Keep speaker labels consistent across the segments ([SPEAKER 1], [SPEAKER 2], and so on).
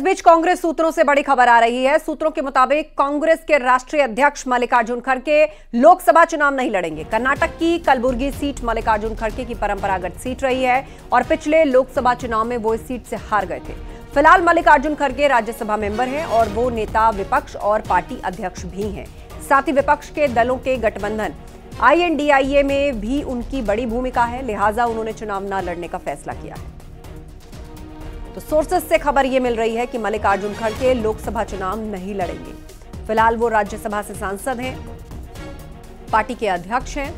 [SPEAKER 1] बीच कांग्रेस सूत्रों से बड़ी खबर आ रही है। सूत्रों के मुताबिक कांग्रेस के राष्ट्रीय अध्यक्ष मल्लिकार्जुन खड़गे लोकसभा चुनाव नहीं लड़ेंगे। कर्नाटक की कलबुर्गी सीट मल्लिकार्जुन खड़गे की परंपरागत सीट रही है और पिछले लोकसभा चुनाव में वो इस सीट से हार गए थे। फिलहाल मल्लिकार्जुन खड़गे राज्यसभा मेंबर हैं और वो नेता विपक्ष और पार्टी अध्यक्ष भी हैं। साथ ही विपक्ष के दलों के गठबंधन INDIA में भी उनकी बड़ी भूमिका है, लिहाजा उन्होंने चुनाव न लड़ने का फैसला किया है। तो सोर्सेस से खबर यह मिल रही है कि मल्लिकार्जुन खड़गे लोकसभा चुनाव नहीं लड़ेंगे। फिलहाल वो राज्यसभा से सांसद हैं, पार्टी के अध्यक्ष हैं।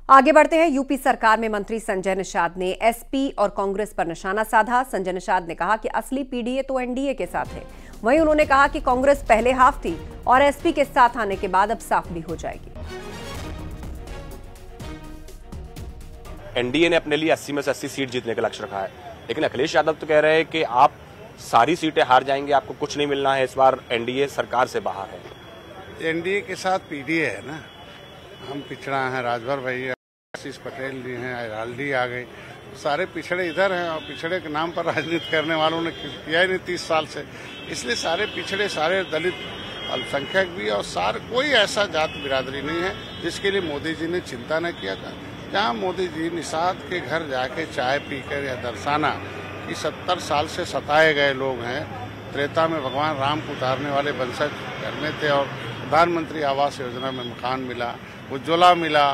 [SPEAKER 1] आगे बढ़ते हैं। यूपी सरकार में मंत्री संजय निषाद ने SP और कांग्रेस पर निशाना साधा। संजय निषाद ने कहा कि असली PDA तो NDA के साथ है। वहीं उन्होंने कहा कि कांग्रेस पहले हाफ थी और SP के साथ आने के बाद अब साफ भी हो जाएगी।
[SPEAKER 2] NDA ने अपने लिए 80 में से 80 सीट जीतने का लक्ष्य रखा है, लेकिन अखिलेश यादव तो कह रहे हैं कि आप सारी सीटें हार जाएंगे, आपको कुछ नहीं मिलना है। इस बार NDA सरकार से बाहर है।
[SPEAKER 3] NDA के साथ PDA है ना, हम पिछड़ा हैं, राजभर भाई, आशीष पटेल जी हैं, राल्डी आ गए, सारे पिछड़े इधर हैं और पिछड़े के नाम पर राजनीति करने वालों ने किया ही नहीं 30 साल से। इसलिए सारे पिछड़े, सारे दलित, अल्पसंख्यक भी और सारे, कोई ऐसा जात बिरादरी नहीं है जिसके लिए मोदी जी ने चिंता न किया था। जहाँ मोदी जी निषाद के घर जाके चाय पीकर या दर्शाना कि 70 साल से सताए गए लोग हैं, त्रेता में भगवान राम को उतारने वाले वंशज करने थे और प्रधानमंत्री आवास योजना में मकान मिला, उज्ज्वला मिला।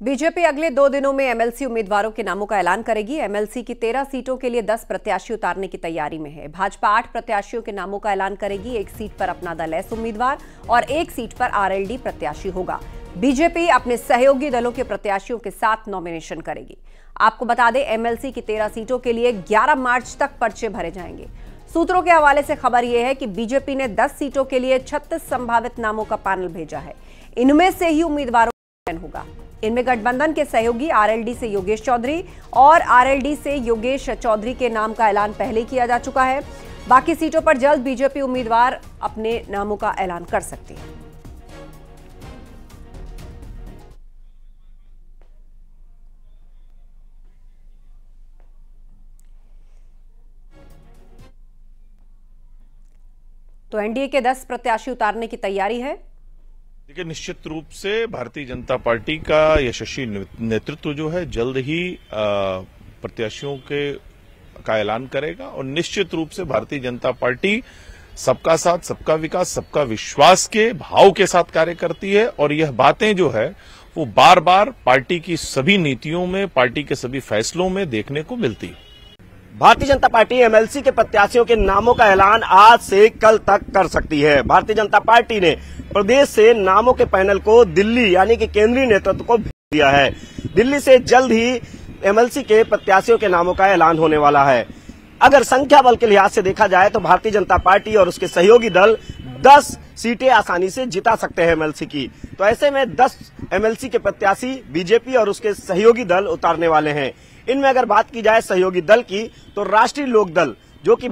[SPEAKER 1] बीजेपी अगले 2 दिनों में MLC उम्मीदवारों के नामों का ऐलान करेगी। MLC की 13 सीटों के लिए 10 प्रत्याशी उतारने की तैयारी में है। भाजपा 8 प्रत्याशियों के नामों का ऐलान करेगी। 1 सीट पर अपना दल S उम्मीदवार और 1 सीट पर RLD प्रत्याशी होगा। बीजेपी अपने सहयोगी दलों के प्रत्याशियों के साथ नॉमिनेशन करेगी। आपको बता दें, MLC की 13 सीटों के लिए 11 मार्च तक पर्चे भरे जाएंगे। सूत्रों के हवाले से खबर यह है कि बीजेपी ने 10 सीटों के लिए 36 संभावित नामों का पैनल भेजा है। इनमें से ही उम्मीदवारों का चयन होगा। इनमें गठबंधन के सहयोगी RLD से योगेश चौधरी और RLD से योगेश चौधरी के नाम का ऐलान पहले किया जा चुका है। बाकी सीटों पर जल्द बीजेपी उम्मीदवार अपने नामों का ऐलान कर सकती है। तो NDA के 10 प्रत्याशी उतारने की तैयारी है।
[SPEAKER 4] देखिए, निश्चित रूप से भारतीय जनता पार्टी का यशस्वी नेतृत्व जो है जल्द ही प्रत्याशियों का ऐलान करेगा और निश्चित रूप से भारतीय जनता पार्टी सबका साथ, सबका विकास, सबका विश्वास के भाव के साथ कार्य करती है और यह बातें जो है वो बार बार पार्टी की सभी नीतियों में, पार्टी के सभी फैसलों में देखने को मिलती है।
[SPEAKER 5] भारतीय जनता पार्टी MLC के प्रत्याशियों के नामों का ऐलान आज से कल तक कर सकती है। भारतीय जनता पार्टी ने प्रदेश से नामों के पैनल को दिल्ली यानी कि केंद्रीय नेतृत्व को भेज दिया है। दिल्ली से जल्द ही MLC के प्रत्याशियों के नामों का ऐलान होने वाला है। अगर संख्या बल के लिहाज से देखा जाए तो भारतीय जनता पार्टी और उसके सहयोगी दल 10 सीटें आसानी से जिता सकते हैं MLC की। तो ऐसे में 10 MLC के प्रत्याशी बीजेपी और उसके सहयोगी दल उतारने वाले हैं। इनमें अगर बात की जाए सहयोगी दल की, तो राष्ट्रीय लोक दल जो कि